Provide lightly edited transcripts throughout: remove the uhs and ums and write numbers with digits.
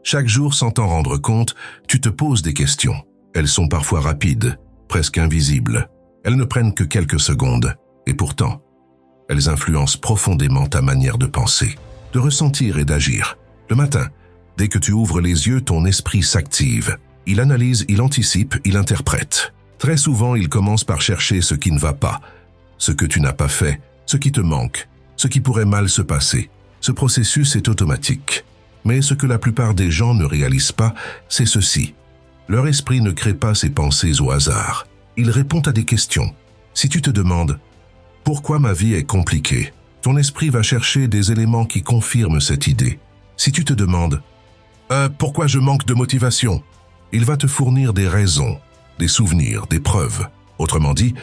Chaque jour, sans t'en rendre compte, tu te poses des questions. Elles sont parfois rapides, presque invisibles. Elles ne prennent que quelques secondes. Et pourtant, elles influencent profondément ta manière de penser, de ressentir et d'agir. Le matin, dès que tu ouvres les yeux, ton esprit s'active. Il analyse, il anticipe, il interprète. Très souvent, il commence par chercher ce qui ne va pas, ce que tu n'as pas fait, ce qui te manque, ce qui pourrait mal se passer. Ce processus est automatique. Mais ce que la plupart des gens ne réalisent pas, c'est ceci. Leur esprit ne crée pas ses pensées au hasard. Il répond à des questions. Si tu te demandes « Pourquoi ma vie est compliquée ?», ton esprit va chercher des éléments qui confirment cette idée. Si tu te demandes « Pourquoi je manque de motivation ?», il va te fournir des raisons, des souvenirs, des preuves. Autrement dit,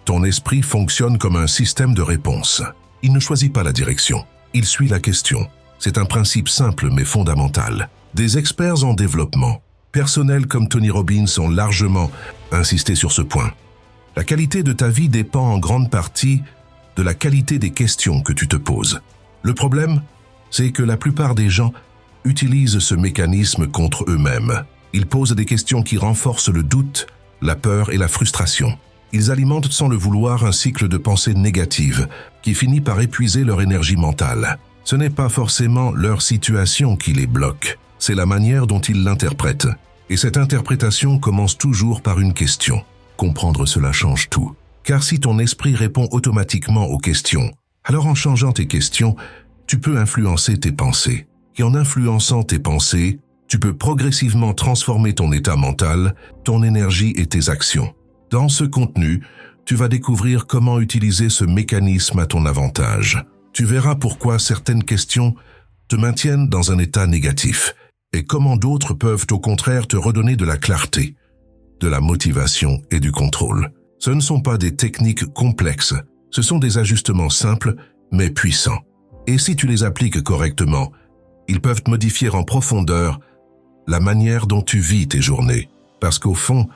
ton esprit fonctionne comme un système de réponse. Il ne choisit pas la direction, il suit la question. C'est un principe simple mais fondamental. Des experts en développement personnel comme Tony Robbins ont largement insisté sur ce point. La qualité de ta vie dépend en grande partie de la qualité des questions que tu te poses. Le problème, c'est que la plupart des gens utilisent ce mécanisme contre eux-mêmes. Ils posent des questions qui renforcent le doute, la peur et la frustration. Ils alimentent sans le vouloir un cycle de pensée négative qui finit par épuiser leur énergie mentale. Ce n'est pas forcément leur situation qui les bloque, c'est la manière dont ils l'interprètent. Et cette interprétation commence toujours par une question. Comprendre cela change tout. Car si ton esprit répond automatiquement aux questions, alors en changeant tes questions, tu peux influencer tes pensées. Et en influençant tes pensées, tu peux progressivement transformer ton état mental, ton énergie et tes actions. Dans ce contenu, tu vas découvrir comment utiliser ce mécanisme à ton avantage. Tu verras pourquoi certaines questions te maintiennent dans un état négatif et comment d'autres peuvent au contraire te redonner de la clarté, de la motivation et du contrôle. Ce ne sont pas des techniques complexes, ce sont des ajustements simples mais puissants. Et si tu les appliques correctement, ils peuvent modifier en profondeur la manière dont tu vis tes journées. Parce qu'au fond,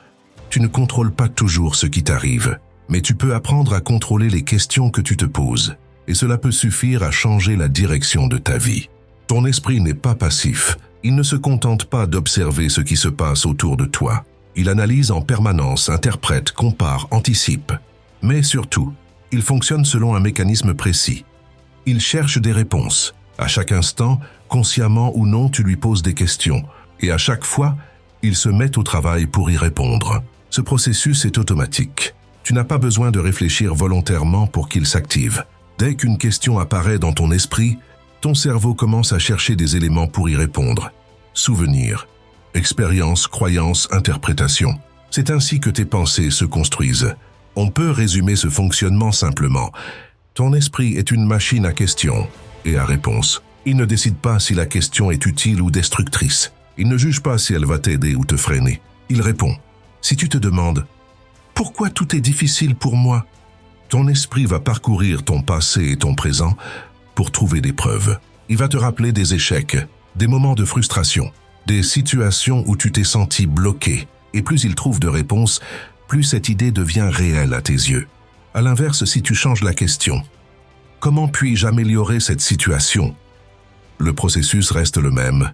tu ne contrôles pas toujours ce qui t'arrive, mais tu peux apprendre à contrôler les questions que tu te poses. Et cela peut suffire à changer la direction de ta vie. Ton esprit n'est pas passif. Il ne se contente pas d'observer ce qui se passe autour de toi. Il analyse en permanence, interprète, compare, anticipe. Mais surtout, il fonctionne selon un mécanisme précis. Il cherche des réponses. À chaque instant, consciemment ou non, tu lui poses des questions. Et à chaque fois, il se met au travail pour y répondre. Ce processus est automatique. Tu n'as pas besoin de réfléchir volontairement pour qu'il s'active. Dès qu'une question apparaît dans ton esprit, ton cerveau commence à chercher des éléments pour y répondre. Souvenirs, expériences, croyances, interprétations. C'est ainsi que tes pensées se construisent. On peut résumer ce fonctionnement simplement. Ton esprit est une machine à questions et à réponses. Il ne décide pas si la question est utile ou destructrice. Il ne juge pas si elle va t'aider ou te freiner. Il répond. Si tu te demandes « Pourquoi tout est difficile pour moi ?» Ton esprit va parcourir ton passé et ton présent pour trouver des preuves. Il va te rappeler des échecs, des moments de frustration, des situations où tu t'es senti bloqué. Et plus il trouve de réponses, plus cette idée devient réelle à tes yeux. À l'inverse, si tu changes la question, « Comment puis-je améliorer cette situation ?» Le processus reste le même,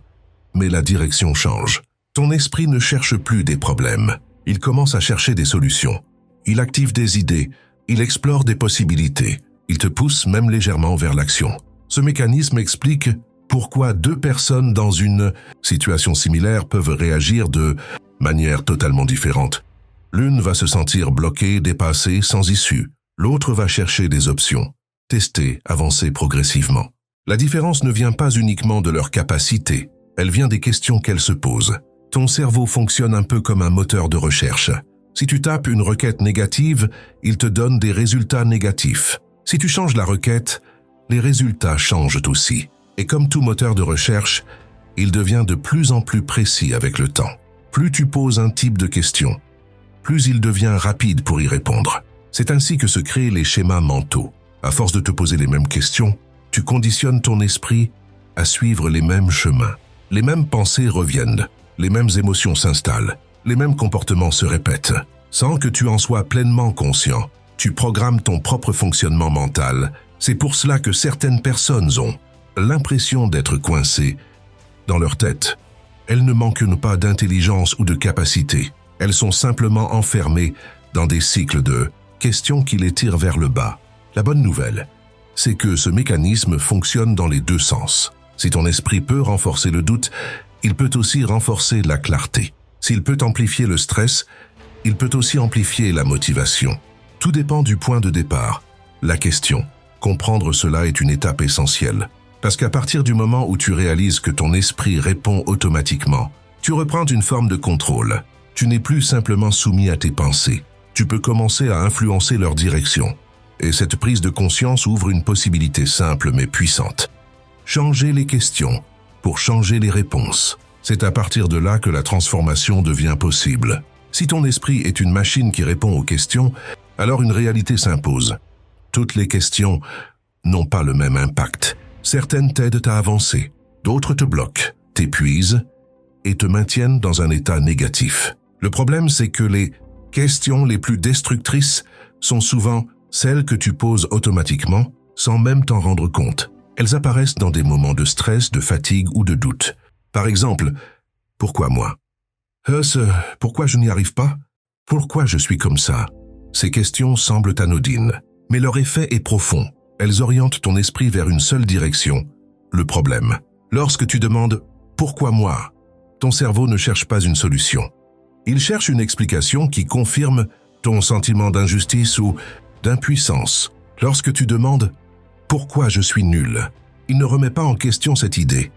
mais la direction change. Ton esprit ne cherche plus des problèmes. Il commence à chercher des solutions. Il active des idées. Il explore des possibilités. Il te pousse même légèrement vers l'action. Ce mécanisme explique pourquoi deux personnes dans une situation similaire peuvent réagir de manière totalement différente. L'une va se sentir bloquée, dépassée, sans issue. L'autre va chercher des options, tester, avancer progressivement. La différence ne vient pas uniquement de leur capacité. Elle vient des questions qu'elles se posent. Ton cerveau fonctionne un peu comme un moteur de recherche. Si tu tapes une requête négative, il te donne des résultats négatifs. Si tu changes la requête, les résultats changent aussi. Et comme tout moteur de recherche, il devient de plus en plus précis avec le temps. Plus tu poses un type de question, plus il devient rapide pour y répondre. C'est ainsi que se créent les schémas mentaux. À force de te poser les mêmes questions, tu conditionnes ton esprit à suivre les mêmes chemins. Les mêmes pensées reviennent, les mêmes émotions s'installent, les mêmes comportements se répètent. Sans que tu en sois pleinement conscient, tu programmes ton propre fonctionnement mental. C'est pour cela que certaines personnes ont l'impression d'être coincées dans leur tête, Elles ne manquent pas d'intelligence ou de capacité. Elles sont simplement enfermées dans des cycles de questions qui les tirent vers le bas. La bonne nouvelle, c'est que ce mécanisme fonctionne dans les deux sens. Si ton esprit peut renforcer le doute, il peut aussi renforcer la clarté. S'il peut amplifier le stress, il peut aussi amplifier la motivation. Tout dépend du point de départ, la question. Comprendre cela est une étape essentielle. Parce qu'à partir du moment où tu réalises que ton esprit répond automatiquement, tu reprends une forme de contrôle. Tu n'es plus simplement soumis à tes pensées. Tu peux commencer à influencer leur direction. Et cette prise de conscience ouvre une possibilité simple mais puissante. Changer les questions pour changer les réponses. C'est à partir de là que la transformation devient possible. Si ton esprit est une machine qui répond aux questions, alors une réalité s'impose. Toutes les questions n'ont pas le même impact. Certaines t'aident à avancer, d'autres te bloquent, t'épuisent et te maintiennent dans un état négatif. Le problème, c'est que les questions les plus destructrices sont souvent celles que tu poses automatiquement sans même t'en rendre compte. Elles apparaissent dans des moments de stress, de fatigue ou de doute. Par exemple, pourquoi moi? Pourquoi je n'y arrive pas? Pourquoi je suis comme ça? Ces questions semblent anodines, mais leur effet est profond. Elles orientent ton esprit vers une seule direction, le problème. Lorsque tu demandes « Pourquoi moi ?», ton cerveau ne cherche pas une solution. Il cherche une explication qui confirme ton sentiment d'injustice ou d'impuissance. Lorsque tu demandes « Pourquoi je suis nul ?», il ne remet pas en question cette idée.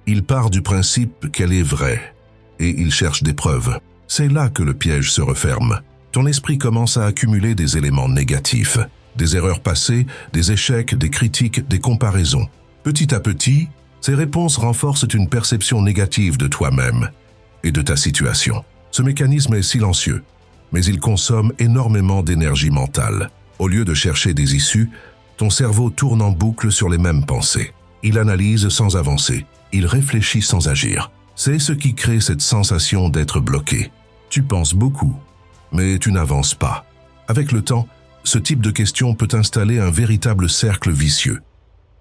Il part du principe qu'elle est vraie et il cherche des preuves. C'est là que le piège se referme. Ton esprit commence à accumuler des éléments négatifs. Des erreurs passées, des échecs, des critiques, des comparaisons. Petit à petit, ces réponses renforcent une perception négative de toi-même et de ta situation. Ce mécanisme est silencieux, mais il consomme énormément d'énergie mentale. Au lieu de chercher des issues, ton cerveau tourne en boucle sur les mêmes pensées. Il analyse sans avancer, il réfléchit sans agir. C'est ce qui crée cette sensation d'être bloqué. Tu penses beaucoup, mais tu n'avances pas. Avec le temps, ce type de question peut installer un véritable cercle vicieux.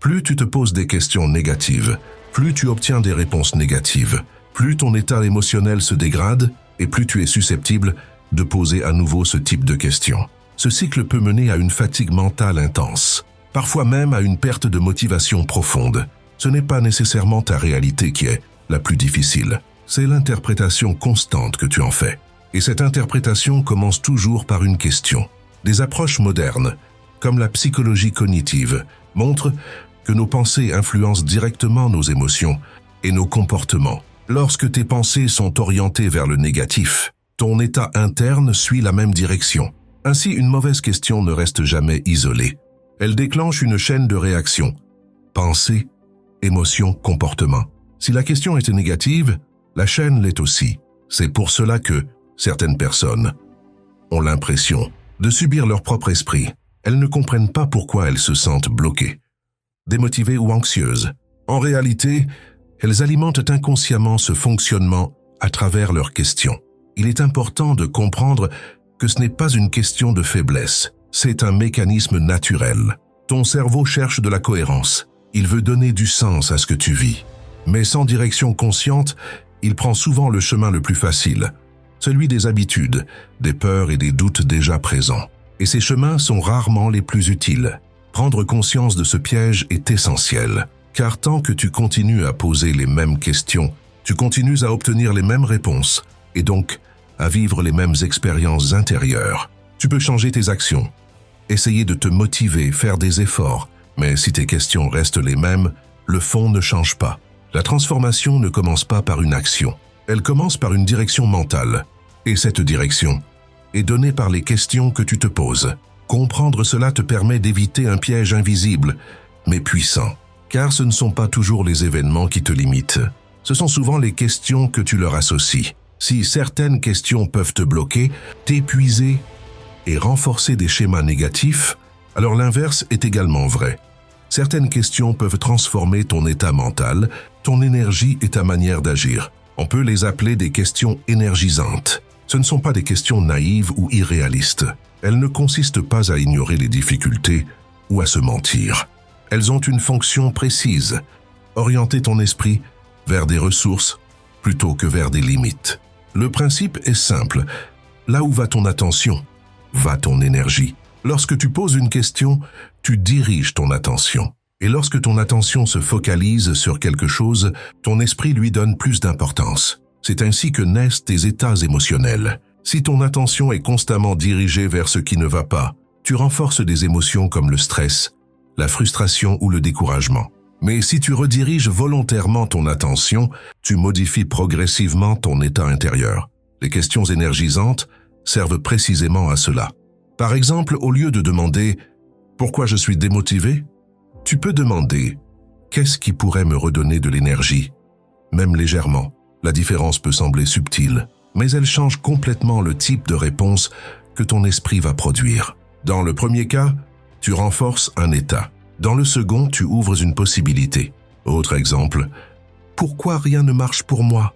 Plus tu te poses des questions négatives, plus tu obtiens des réponses négatives, plus ton état émotionnel se dégrade et plus tu es susceptible de poser à nouveau ce type de questions. Ce cycle peut mener à une fatigue mentale intense, parfois même à une perte de motivation profonde. Ce n'est pas nécessairement ta réalité qui est la plus difficile, c'est l'interprétation constante que tu en fais. Et cette interprétation commence toujours par une question. Des approches modernes, comme la psychologie cognitive, montrent que nos pensées influencent directement nos émotions et nos comportements. Lorsque tes pensées sont orientées vers le négatif, ton état interne suit la même direction. Ainsi, une mauvaise question ne reste jamais isolée. Elle déclenche une chaîne de réactions. Pensée, émotion, comportement. Si la question était négative, la chaîne l'est aussi. C'est pour cela que certaines personnes ont l'impression de subir leur propre esprit. Elles ne comprennent pas pourquoi elles se sentent bloquées, démotivées ou anxieuses. En réalité, elles alimentent inconsciemment ce fonctionnement à travers leurs questions. Il est important de comprendre que ce n'est pas une question de faiblesse, c'est un mécanisme naturel. Ton cerveau cherche de la cohérence. Il veut donner du sens à ce que tu vis. Mais sans direction consciente, il prend souvent le chemin le plus facile, celui des habitudes, des peurs et des doutes déjà présents. Et ces chemins sont rarement les plus utiles. Prendre conscience de ce piège est essentiel, car tant que tu continues à poser les mêmes questions, tu continues à obtenir les mêmes réponses, et donc à vivre les mêmes expériences intérieures. Tu peux changer tes actions, essayer de te motiver, faire des efforts, mais si tes questions restent les mêmes, le fond ne change pas. La transformation ne commence pas par une action. Elle commence par une direction mentale. Et cette direction est donnée par les questions que tu te poses. Comprendre cela te permet d'éviter un piège invisible, mais puissant. Car ce ne sont pas toujours les événements qui te limitent. Ce sont souvent les questions que tu leur associes. Si certaines questions peuvent te bloquer, t'épuiser et renforcer des schémas négatifs, alors l'inverse est également vrai. Certaines questions peuvent transformer ton état mental, ton énergie et ta manière d'agir. On peut les appeler des questions énergisantes. Ce ne sont pas des questions naïves ou irréalistes. Elles ne consistent pas à ignorer les difficultés ou à se mentir. Elles ont une fonction précise, orienter ton esprit vers des ressources plutôt que vers des limites. Le principe est simple. Là où va ton attention, va ton énergie. Lorsque tu poses une question, tu diriges ton attention. Et lorsque ton attention se focalise sur quelque chose, ton esprit lui donne plus d'importance. C'est ainsi que naissent tes états émotionnels. Si ton attention est constamment dirigée vers ce qui ne va pas, tu renforces des émotions comme le stress, la frustration ou le découragement. Mais si tu rediriges volontairement ton attention, tu modifies progressivement ton état intérieur. Les questions énergisantes servent précisément à cela. Par exemple, au lieu de demander « Pourquoi je suis démotivé ?», tu peux demander « Qu'est-ce qui pourrait me redonner de l'énergie ?» Même légèrement, la différence peut sembler subtile, mais elle change complètement le type de réponse que ton esprit va produire. Dans le premier cas, tu renforces un état. Dans le second, tu ouvres une possibilité. Autre exemple, « Pourquoi rien ne marche pour moi ?»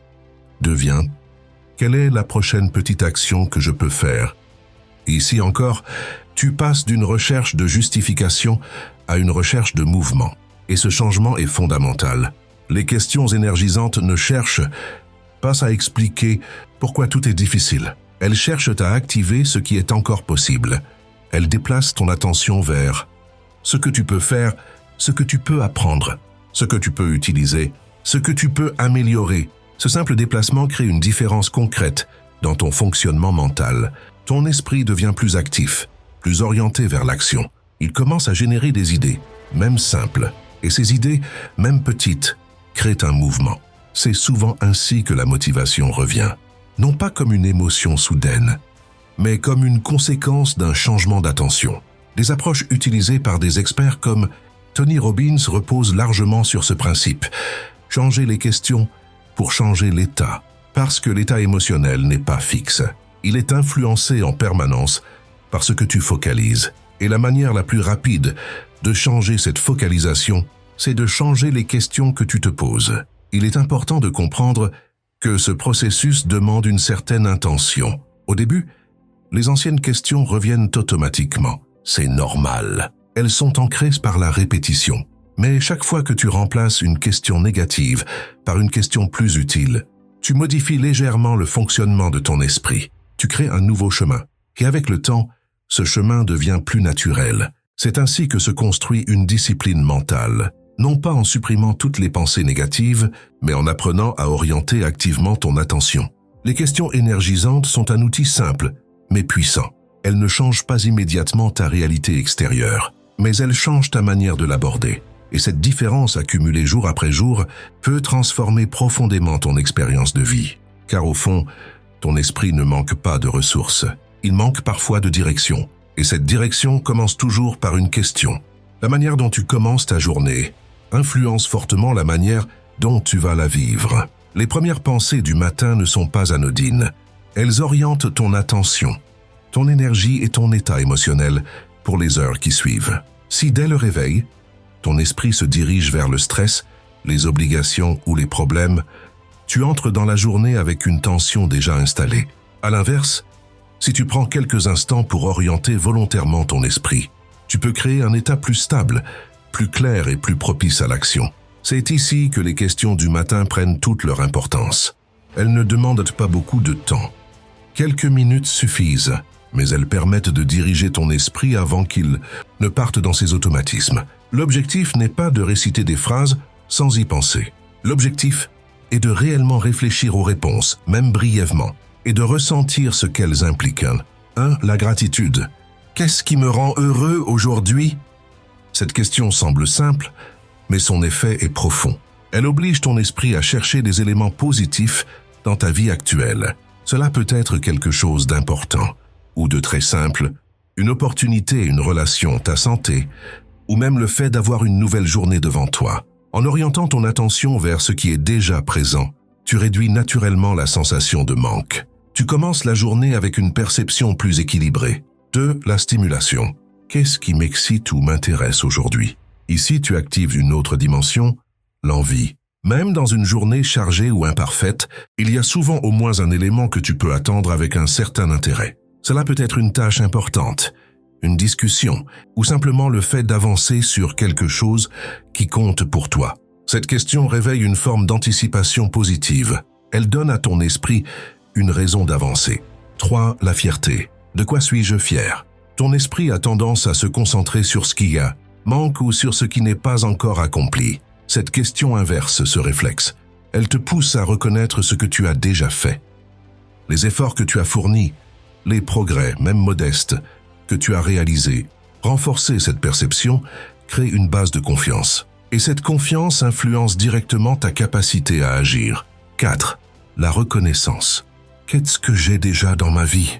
devient « Quelle est la prochaine petite action que je peux faire ?» Ici encore, tu passes d'une recherche de justification à une recherche de mouvement. Et ce changement est fondamental. Les questions énergisantes ne cherchent pas à expliquer pourquoi tout est difficile. Elles cherchent à activer ce qui est encore possible. Elles déplacent ton attention vers ce que tu peux faire, ce que tu peux apprendre, ce que tu peux utiliser, ce que tu peux améliorer. Ce simple déplacement crée une différence concrète dans ton fonctionnement mental. Ton esprit devient plus actif, plus orienté vers l'action. Il commence à générer des idées, même simples. Et ces idées, même petites, créent un mouvement. C'est souvent ainsi que la motivation revient. Non pas comme une émotion soudaine, mais comme une conséquence d'un changement d'attention. Des approches utilisées par des experts comme Tony Robbins reposent largement sur ce principe. Changer les questions pour changer l'état. Parce que l'état émotionnel n'est pas fixe. Il est influencé en permanence par ce que tu focalises. Et la manière la plus rapide de changer cette focalisation, c'est de changer les questions que tu te poses. Il est important de comprendre que ce processus demande une certaine intention. Au début, les anciennes questions reviennent automatiquement. C'est normal. Elles sont ancrées par la répétition. Mais chaque fois que tu remplaces une question négative par une question plus utile, tu modifies légèrement le fonctionnement de ton esprit. Tu crées un nouveau chemin. Et avec le temps, ce chemin devient plus naturel. C'est ainsi que se construit une discipline mentale. Non pas en supprimant toutes les pensées négatives, mais en apprenant à orienter activement ton attention. Les questions énergisantes sont un outil simple, mais puissant. Elles ne changent pas immédiatement ta réalité extérieure, mais elles changent ta manière de l'aborder. Et cette différence accumulée jour après jour peut transformer profondément ton expérience de vie. Car au fond, ton esprit ne manque pas de ressources. Il manque parfois de direction. Et cette direction commence toujours par une question. La manière dont tu commences ta journée influence fortement la manière dont tu vas la vivre. Les premières pensées du matin ne sont pas anodines. Elles orientent ton attention, ton énergie et ton état émotionnel pour les heures qui suivent. Si dès le réveil, ton esprit se dirige vers le stress, les obligations ou les problèmes, tu entres dans la journée avec une tension déjà installée. À l'inverse, si tu prends quelques instants pour orienter volontairement ton esprit, tu peux créer un état plus stable, plus clair et plus propice à l'action. C'est ici que les questions du matin prennent toute leur importance. Elles ne demandent pas beaucoup de temps. Quelques minutes suffisent, mais elles permettent de diriger ton esprit avant qu'il ne parte dans ses automatismes. L'objectif n'est pas de réciter des phrases sans y penser. L'objectif est de réellement réfléchir aux réponses, même brièvement, et de ressentir ce qu'elles impliquent. 1. La gratitude. Qu'est-ce qui me rend heureux aujourd'hui ? Cette question semble simple, mais son effet est profond. Elle oblige ton esprit à chercher des éléments positifs dans ta vie actuelle. Cela peut être quelque chose d'important, ou de très simple, une opportunité, une relation, ta santé, ou même le fait d'avoir une nouvelle journée devant toi. En orientant ton attention vers ce qui est déjà présent, tu réduis naturellement la sensation de manque. Tu commences la journée avec une perception plus équilibrée. 2. La stimulation. Qu'est-ce qui m'excite ou m'intéresse aujourd'hui ? Ici, tu actives une autre dimension, l'envie. Même dans une journée chargée ou imparfaite, il y a souvent au moins un élément que tu peux attendre avec un certain intérêt. Cela peut être une tâche importante, une discussion, ou simplement le fait d'avancer sur quelque chose qui compte pour toi. Cette question réveille une forme d'anticipation positive. Elle donne à ton esprit une raison d'avancer. 3. La fierté. De quoi suis-je fier? Ton esprit a tendance à se concentrer sur ce qui manque ou sur ce qui n'est pas encore accompli. Cette question inverse ce réflexe. Elle te pousse à reconnaître ce que tu as déjà fait. Les efforts que tu as fournis, les progrès, même modestes, que tu as réalisés. Renforcer cette perception crée une base de confiance. Et cette confiance influence directement ta capacité à agir. 4. La reconnaissance. Qu'est-ce que j'ai déjà dans ma vie?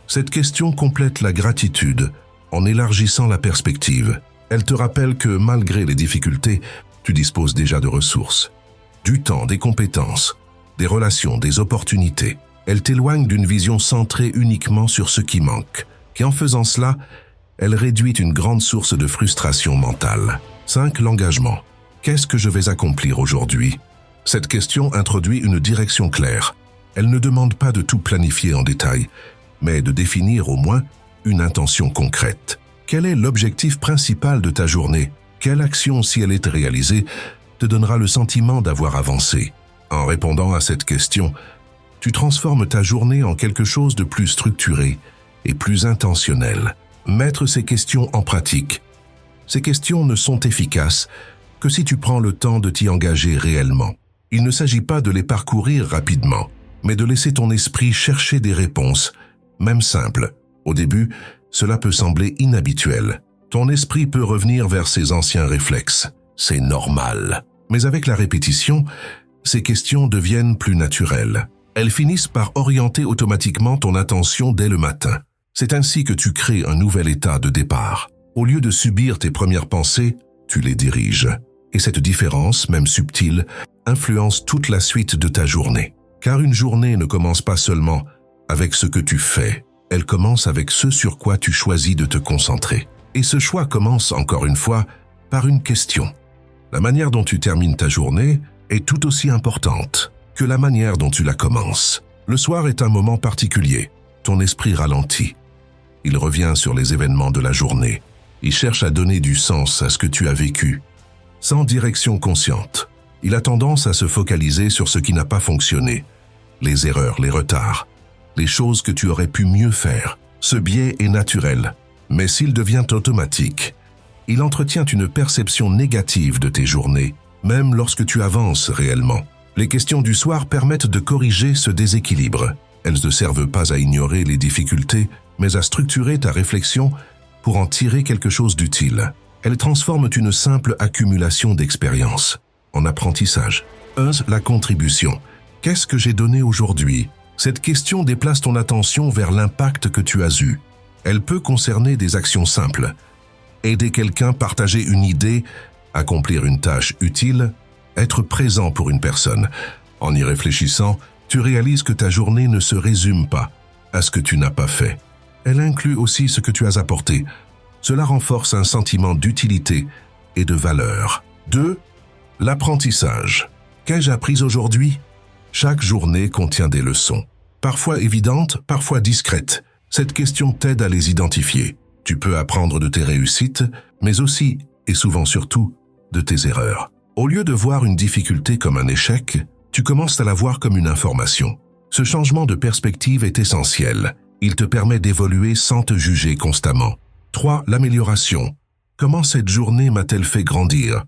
Cette question complète la gratitude en élargissant la perspective. Elle te rappelle que malgré les difficultés, tu disposes déjà de ressources. Du temps, des compétences, des relations, des opportunités. Elle t'éloigne d'une vision centrée uniquement sur ce qui manque. Et en faisant cela, elle réduit une grande source de frustration mentale. 5. L'engagement. Qu'est-ce que je vais accomplir aujourd'hui? Cette question introduit une direction claire. Elle ne demande pas de tout planifier en détail, mais de définir au moins une intention concrète. Quel est l'objectif principal de ta journée? Quelle action, si elle est réalisée, te donnera le sentiment d'avoir avancé? En répondant à cette question, tu transformes ta journée en quelque chose de plus structuré et plus intentionnel. Mettre ces questions en pratique. Ces questions ne sont efficaces que si tu prends le temps de t'y engager réellement. Il ne s'agit pas de les parcourir rapidement, mais de laisser ton esprit chercher des réponses, même simples. Au début, cela peut sembler inhabituel. Ton esprit peut revenir vers ses anciens réflexes. C'est normal. Mais avec la répétition, ces questions deviennent plus naturelles. Elles finissent par orienter automatiquement ton attention dès le matin. C'est ainsi que tu crées un nouvel état de départ. Au lieu de subir tes premières pensées, tu les diriges. Et cette différence, même subtile, influence toute la suite de ta journée. Car une journée ne commence pas seulement avec ce que tu fais, elle commence avec ce sur quoi tu choisis de te concentrer. Et ce choix commence, encore une fois, par une question. La manière dont tu termines ta journée est tout aussi importante que la manière dont tu la commences. Le soir est un moment particulier. Ton esprit ralentit. Il revient sur les événements de la journée. Il cherche à donner du sens à ce que tu as vécu. Sans direction consciente, il a tendance à se focaliser sur ce qui n'a pas fonctionné. Les erreurs, les retards, les choses que tu aurais pu mieux faire. Ce biais est naturel, mais s'il devient automatique, il entretient une perception négative de tes journées, même lorsque tu avances réellement. Les questions du soir permettent de corriger ce déséquilibre. Elles ne servent pas à ignorer les difficultés, mais à structurer ta réflexion pour en tirer quelque chose d'utile. Elles transforment une simple accumulation d'expériences en apprentissage. 1. La contribution. Qu'est-ce que j'ai donné aujourd'hui? Cette question déplace ton attention vers l'impact que tu as eu. Elle peut concerner des actions simples. Aider quelqu'un, partager une idée, accomplir une tâche utile, être présent pour une personne. En y réfléchissant, tu réalises que ta journée ne se résume pas à ce que tu n'as pas fait. Elle inclut aussi ce que tu as apporté. Cela renforce un sentiment d'utilité et de valeur. 2. L'apprentissage. Qu'ai-je appris aujourd'hui? Chaque journée contient des leçons. Parfois évidentes, parfois discrètes. Cette question t'aide à les identifier. Tu peux apprendre de tes réussites, mais aussi, et souvent surtout, de tes erreurs. Au lieu de voir une difficulté comme un échec, tu commences à la voir comme une information. Ce changement de perspective est essentiel. Il te permet d'évoluer sans te juger constamment. 3. L'amélioration. Comment cette journée m'a-t-elle fait grandir?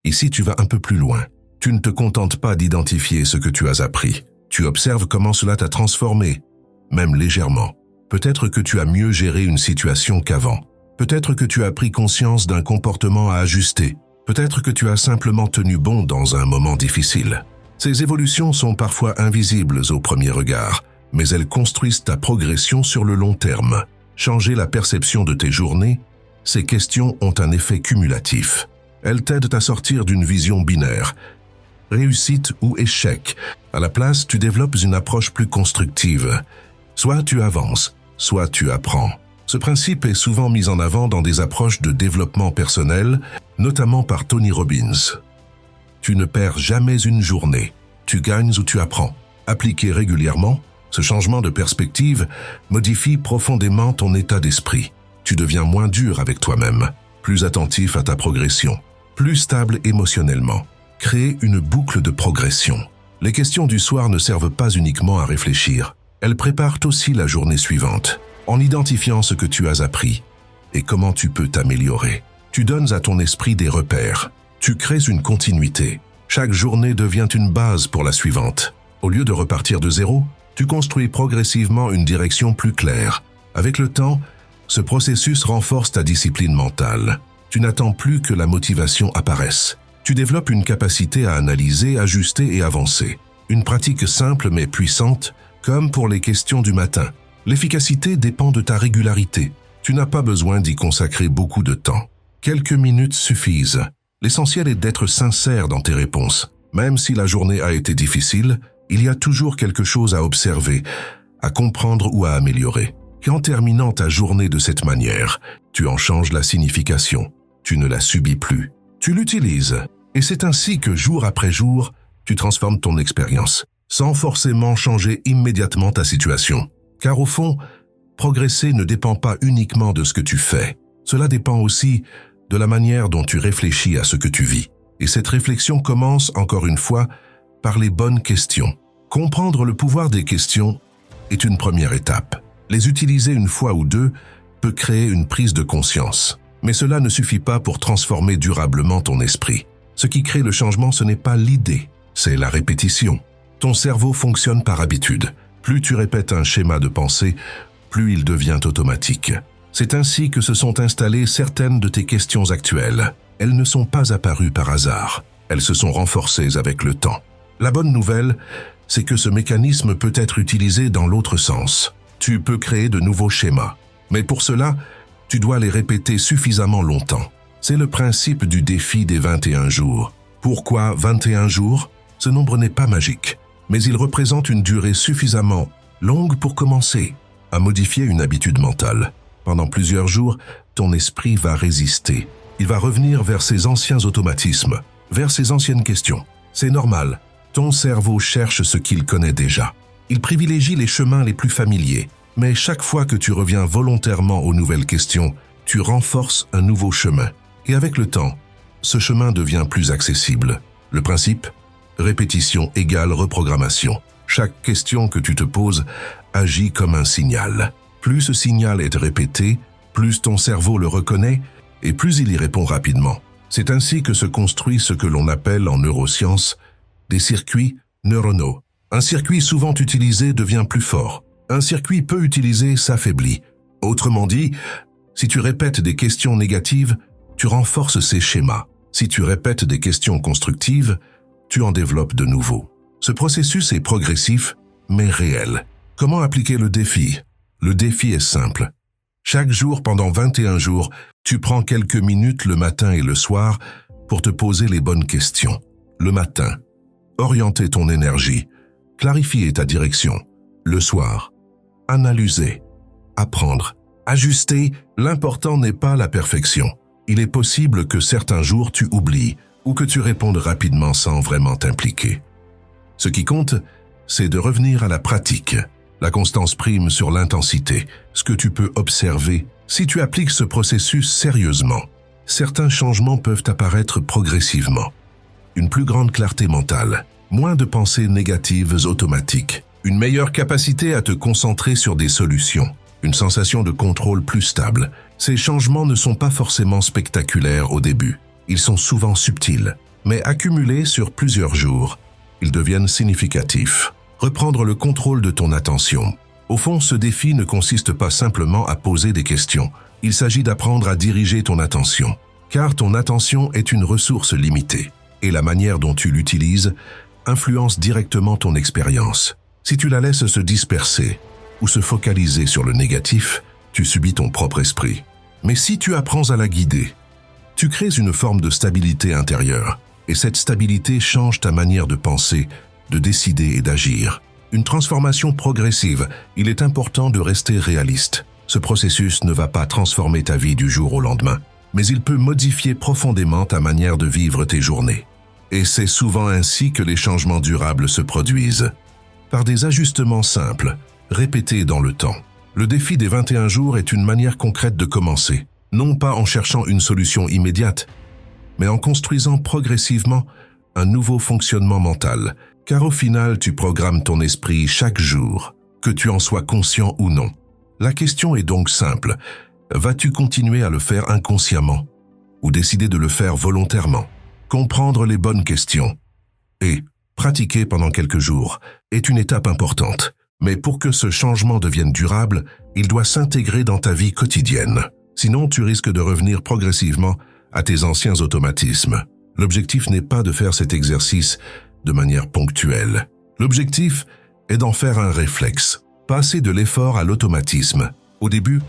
Ici, tu vas un peu plus loin. Tu ne te contentes pas d'identifier ce que tu as appris. Tu observes comment cela t'a transformé, même légèrement. Peut-être que tu as mieux géré une situation qu'avant. Peut-être que tu as pris conscience d'un comportement à ajuster. Peut-être que tu as simplement tenu bon dans un moment difficile. Ces évolutions sont parfois invisibles au premier regard, mais elles construisent ta progression sur le long terme. Changer la perception de tes journées, ces questions ont un effet cumulatif. Elles t'aident à sortir d'une vision binaire, réussite ou échec. À la place, tu développes une approche plus constructive. Soit tu avances, soit tu apprends. Ce principe est souvent mis en avant dans des approches de développement personnel, notamment par Tony Robbins. Tu ne perds jamais une journée. Tu gagnes ou tu apprends. Appliqué régulièrement, ce changement de perspective modifie profondément ton état d'esprit. Tu deviens moins dur avec toi-même, plus attentif à ta progression, plus stable émotionnellement. Créer une boucle de progression. Les questions du soir ne servent pas uniquement à réfléchir. Elles préparent aussi la journée suivante, en identifiant ce que tu as appris et comment tu peux t'améliorer. Tu donnes à ton esprit des repères. Tu crées une continuité. Chaque journée devient une base pour la suivante. Au lieu de repartir de zéro, tu construis progressivement une direction plus claire. Avec le temps, ce processus renforce ta discipline mentale. Tu n'attends plus que la motivation apparaisse. Tu développes une capacité à analyser, ajuster et avancer. Une pratique simple mais puissante, comme pour les questions du matin. L'efficacité dépend de ta régularité. Tu n'as pas besoin d'y consacrer beaucoup de temps. Quelques minutes suffisent. L'essentiel est d'être sincère dans tes réponses. Même si la journée a été difficile, il y a toujours quelque chose à observer, à comprendre ou à améliorer. Qu'en terminant ta journée de cette manière, tu en changes la signification. Tu ne la subis plus. Tu l'utilises. Et c'est ainsi que jour après jour, tu transformes ton expérience, sans forcément changer immédiatement ta situation. Car au fond, progresser ne dépend pas uniquement de ce que tu fais. Cela dépend aussi de la manière dont tu réfléchis à ce que tu vis. Et cette réflexion commence, encore une fois, par les bonnes questions. Comprendre le pouvoir des questions est une première étape. Les utiliser une fois ou deux peut créer une prise de conscience. Mais cela ne suffit pas pour transformer durablement ton esprit. Ce qui crée le changement, ce n'est pas l'idée, c'est la répétition. Ton cerveau fonctionne par habitude. Plus tu répètes un schéma de pensée, plus il devient automatique. C'est ainsi que se sont installées certaines de tes questions actuelles. Elles ne sont pas apparues par hasard. Elles se sont renforcées avec le temps. La bonne nouvelle, c'est que ce mécanisme peut être utilisé dans l'autre sens. Tu peux créer de nouveaux schémas. Mais pour cela, tu dois les répéter suffisamment longtemps. C'est le principe du défi des 21 jours. Pourquoi 21 jours? Ce nombre n'est pas magique, mais il représente une durée suffisamment longue pour commencer à modifier une habitude mentale. Pendant plusieurs jours, ton esprit va résister. Il va revenir vers ses anciens automatismes, vers ses anciennes questions. C'est normal. Ton cerveau cherche ce qu'il connaît déjà. Il privilégie les chemins les plus familiers. Mais chaque fois que tu reviens volontairement aux nouvelles questions, tu renforces un nouveau chemin. Et avec le temps, ce chemin devient plus accessible. Le principe? Répétition égale reprogrammation. Chaque question que tu te poses agit comme un signal. Plus ce signal est répété, plus ton cerveau le reconnaît et plus il y répond rapidement. C'est ainsi que se construit ce que l'on appelle en neurosciences des circuits neuronaux. Un circuit souvent utilisé devient plus fort. Un circuit peu utilisé s'affaiblit. Autrement dit, si tu répètes des questions négatives, tu renforces ces schémas. Si tu répètes des questions constructives, tu en développes de nouveaux. Ce processus est progressif, mais réel. Comment appliquer le défi? Le défi est simple. Chaque jour pendant 21 jours, tu prends quelques minutes le matin et le soir pour te poser les bonnes questions. Le matin, orienter ton énergie, clarifier ta direction. Le soir, analyser, apprendre, ajuster. L'important n'est pas la perfection. Il est possible que certains jours tu oublies ou que tu répondes rapidement sans vraiment t'impliquer. Ce qui compte, c'est de revenir à la pratique. La constance prime sur l'intensité, ce que tu peux observer. Si tu appliques ce processus sérieusement, certains changements peuvent apparaître progressivement. Une plus grande clarté mentale, moins de pensées négatives automatiques, une meilleure capacité à te concentrer sur des solutions, une sensation de contrôle plus stable. Ces changements ne sont pas forcément spectaculaires au début. Ils sont souvent subtils, mais accumulés sur plusieurs jours, ils deviennent significatifs. Reprendre le contrôle de ton attention. Au fond, ce défi ne consiste pas simplement à poser des questions. Il s'agit d'apprendre à diriger ton attention, car ton attention est une ressource limitée, et la manière dont tu l'utilises influence directement ton expérience. Si tu la laisses se disperser ou se focaliser sur le négatif, tu subis ton propre esprit. Mais si tu apprends à la guider, tu crées une forme de stabilité intérieure, et cette stabilité change ta manière de penser, de décider et d'agir. Une transformation progressive. Il est important de rester réaliste. Ce processus ne va pas transformer ta vie du jour au lendemain, mais il peut modifier profondément ta manière de vivre tes journées. Et c'est souvent ainsi que les changements durables se produisent. Par des ajustements simples, répétés dans le temps. Le défi des 21 jours est une manière concrète de commencer, non pas en cherchant une solution immédiate, mais en construisant progressivement un nouveau fonctionnement mental, Car au final, tu programmes ton esprit chaque jour, que tu en sois conscient ou non. La question est donc simple. Vas-tu continuer à le faire inconsciemment ou décider de le faire volontairement? Comprendre les bonnes questions et pratiquer pendant quelques jours est une étape importante. Mais pour que ce changement devienne durable, il doit s'intégrer dans ta vie quotidienne. Sinon, tu risques de revenir progressivement à tes anciens automatismes. L'objectif n'est pas de faire cet exercice de manière ponctuelle. L'objectif est d'en faire un réflexe. Passer de l'effort à l'automatisme. Au début,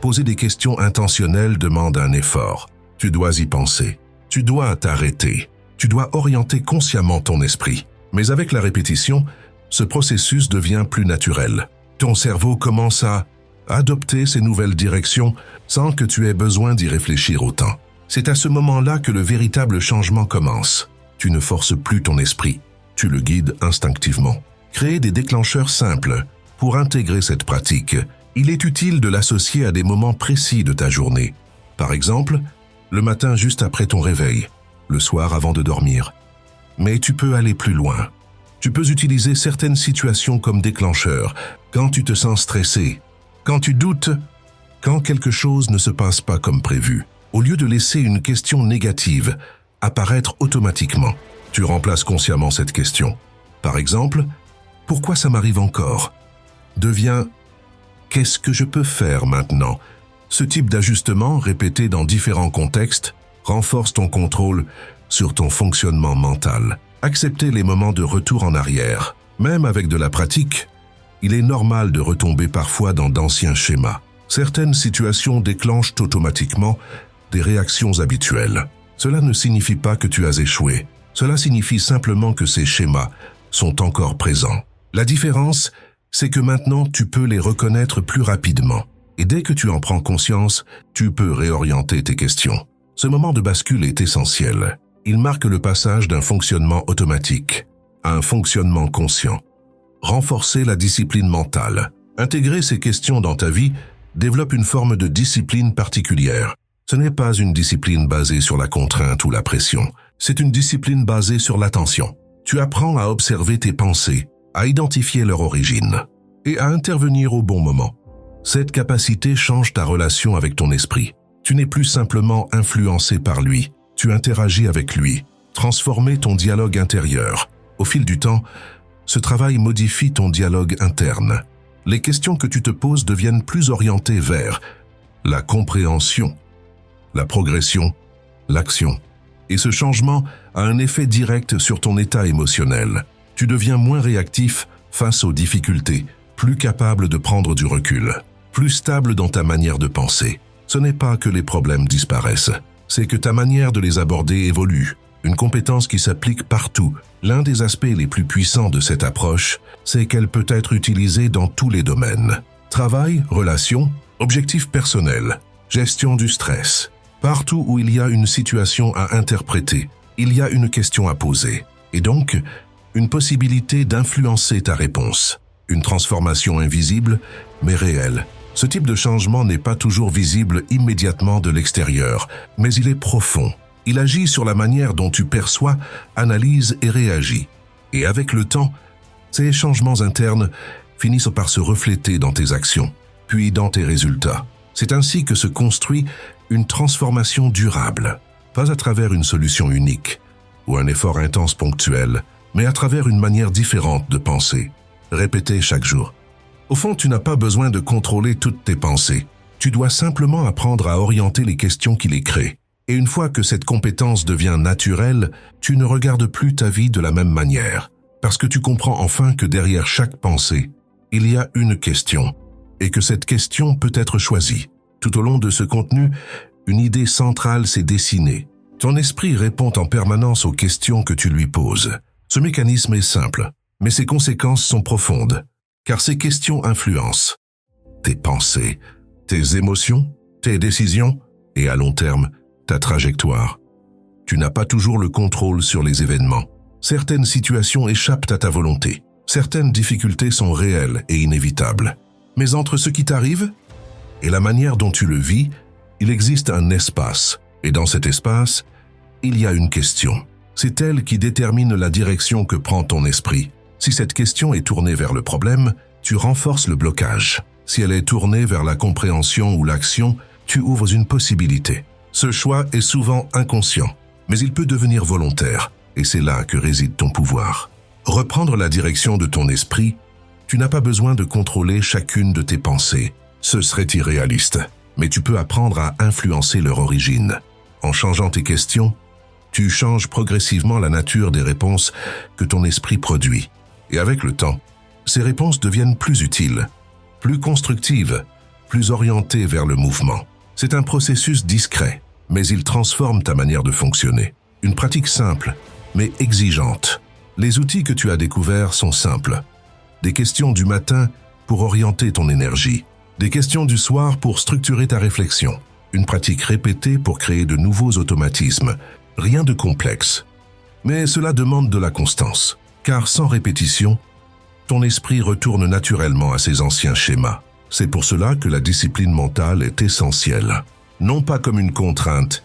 poser des questions intentionnelles demande un effort. Tu dois y penser. Tu dois t'arrêter. Tu dois orienter consciemment ton esprit. Mais avec la répétition, ce processus devient plus naturel. Ton cerveau commence à adopter ces nouvelles directions sans que tu aies besoin d'y réfléchir autant. C'est à ce moment-là que le véritable changement commence. Tu ne forces plus ton esprit, tu le guides instinctivement. Créer des déclencheurs simples pour intégrer cette pratique. Il est utile de l'associer à des moments précis de ta journée. Par exemple, le matin juste après ton réveil, le soir avant de dormir. Mais tu peux aller plus loin. Tu peux utiliser certaines situations comme déclencheurs, quand tu te sens stressé, quand tu doutes, quand quelque chose ne se passe pas comme prévu. Au lieu de laisser une question négative apparaître automatiquement, tu remplaces consciemment cette question. Par exemple, pourquoi ça m'arrive encore? Devient qu'est-ce que je peux faire maintenant? Ce type d'ajustement, répété dans différents contextes, renforce ton contrôle sur ton fonctionnement mental. Accepter les moments de retour en arrière. Même avec de la pratique, il est normal de retomber parfois dans d'anciens schémas. Certaines situations déclenchent automatiquement des réactions habituelles. Cela ne signifie pas que tu as échoué. Cela signifie simplement que ces schémas sont encore présents. La différence, c'est que maintenant tu peux les reconnaître plus rapidement. Et dès que tu en prends conscience, tu peux réorienter tes questions. Ce moment de bascule est essentiel. Il marque le passage d'un fonctionnement automatique à un fonctionnement conscient. Renforcer la discipline mentale. Intégrer ces questions dans ta vie développe une forme de discipline particulière. Ce n'est pas une discipline basée sur la contrainte ou la pression. C'est une discipline basée sur l'attention. Tu apprends à observer tes pensées, à identifier leur origine et à intervenir au bon moment. Cette capacité change ta relation avec ton esprit. Tu n'es plus simplement influencé par lui. Tu interagis avec lui, transformer ton dialogue intérieur. Au fil du temps, ce travail modifie ton dialogue interne. Les questions que tu te poses deviennent plus orientées vers la compréhension, la progression, l'action. Et ce changement a un effet direct sur ton état émotionnel. Tu deviens moins réactif face aux difficultés, plus capable de prendre du recul, plus stable dans ta manière de penser. Ce n'est pas que les problèmes disparaissent. C'est que ta manière de les aborder évolue, une compétence qui s'applique partout. L'un des aspects les plus puissants de cette approche, c'est qu'elle peut être utilisée dans tous les domaines. Travail, relations, objectifs personnels, gestion du stress. Partout où il y a une situation à interpréter, il y a une question à poser, et donc une possibilité d'influencer ta réponse. Une transformation invisible, mais réelle. Ce type de changement n'est pas toujours visible immédiatement de l'extérieur, mais il est profond. Il agit sur la manière dont tu perçois, analyses et réagis. Et avec le temps, ces changements internes finissent par se refléter dans tes actions, puis dans tes résultats. C'est ainsi que se construit une transformation durable, pas à travers une solution unique ou un effort intense ponctuel, mais à travers une manière différente de penser, répétée chaque jour. Au fond, tu n'as pas besoin de contrôler toutes tes pensées. Tu dois simplement apprendre à orienter les questions qui les créent. Et une fois que cette compétence devient naturelle, tu ne regardes plus ta vie de la même manière. Parce que tu comprends enfin que derrière chaque pensée, il y a une question. Et que cette question peut être choisie. Tout au long de ce contenu, une idée centrale s'est dessinée. Ton esprit répond en permanence aux questions que tu lui poses. Ce mécanisme est simple, mais ses conséquences sont profondes. Car ces questions influencent tes pensées, tes émotions, tes décisions et à long terme, ta trajectoire. Tu n'as pas toujours le contrôle sur les événements. Certaines situations échappent à ta volonté. Certaines difficultés sont réelles et inévitables. Mais entre ce qui t'arrive et la manière dont tu le vis, il existe un espace. Et dans cet espace, il y a une question. C'est elle qui détermine la direction que prend ton esprit. Si cette question est tournée vers le problème, tu renforces le blocage. Si elle est tournée vers la compréhension ou l'action, tu ouvres une possibilité. Ce choix est souvent inconscient, mais il peut devenir volontaire, et c'est là que réside ton pouvoir. Reprendre la direction de ton esprit, tu n'as pas besoin de contrôler chacune de tes pensées. Ce serait irréaliste, mais tu peux apprendre à influencer leur origine. En changeant tes questions, tu changes progressivement la nature des réponses que ton esprit produit. Et avec le temps, ces réponses deviennent plus utiles, plus constructives, plus orientées vers le mouvement. C'est un processus discret, mais il transforme ta manière de fonctionner. Une pratique simple, mais exigeante. Les outils que tu as découverts sont simples. Des questions du matin pour orienter ton énergie. Des questions du soir pour structurer ta réflexion. Une pratique répétée pour créer de nouveaux automatismes. Rien de complexe. Mais cela demande de la constance. Car sans répétition, ton esprit retourne naturellement à ses anciens schémas. C'est pour cela que la discipline mentale est essentielle. Non pas comme une contrainte,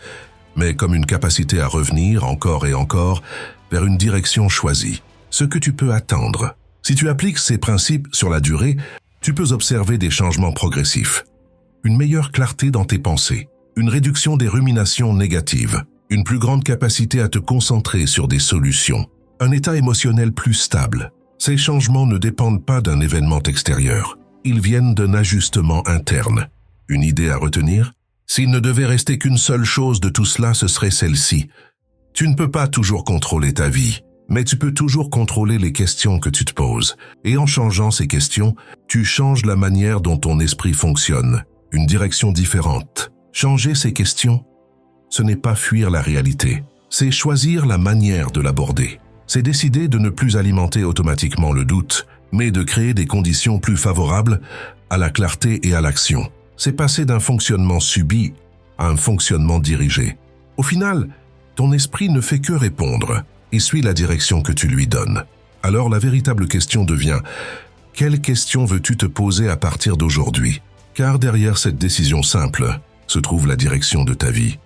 mais comme une capacité à revenir encore et encore vers une direction choisie. Ce que tu peux attendre. Si tu appliques ces principes sur la durée, tu peux observer des changements progressifs. Une meilleure clarté dans tes pensées, une réduction des ruminations négatives, une plus grande capacité à te concentrer sur des solutions, un état émotionnel plus stable. Ces changements ne dépendent pas d'un événement extérieur. Ils viennent d'un ajustement interne. Une idée à retenir? S'il ne devait rester qu'une seule chose de tout cela, ce serait celle-ci. Tu ne peux pas toujours contrôler ta vie, mais tu peux toujours contrôler les questions que tu te poses. Et en changeant ces questions, tu changes la manière dont ton esprit fonctionne, une direction différente. Changer ces questions, ce n'est pas fuir la réalité, c'est choisir la manière de l'aborder. C'est décider de ne plus alimenter automatiquement le doute, mais de créer des conditions plus favorables à la clarté et à l'action. C'est passer d'un fonctionnement subi à un fonctionnement dirigé. Au final, ton esprit ne fait que répondre et suit la direction que tu lui donnes. Alors la véritable question devient « Quelle question veux-tu te poser à partir d'aujourd'hui ?» Car derrière cette décision simple se trouve la direction de ta vie.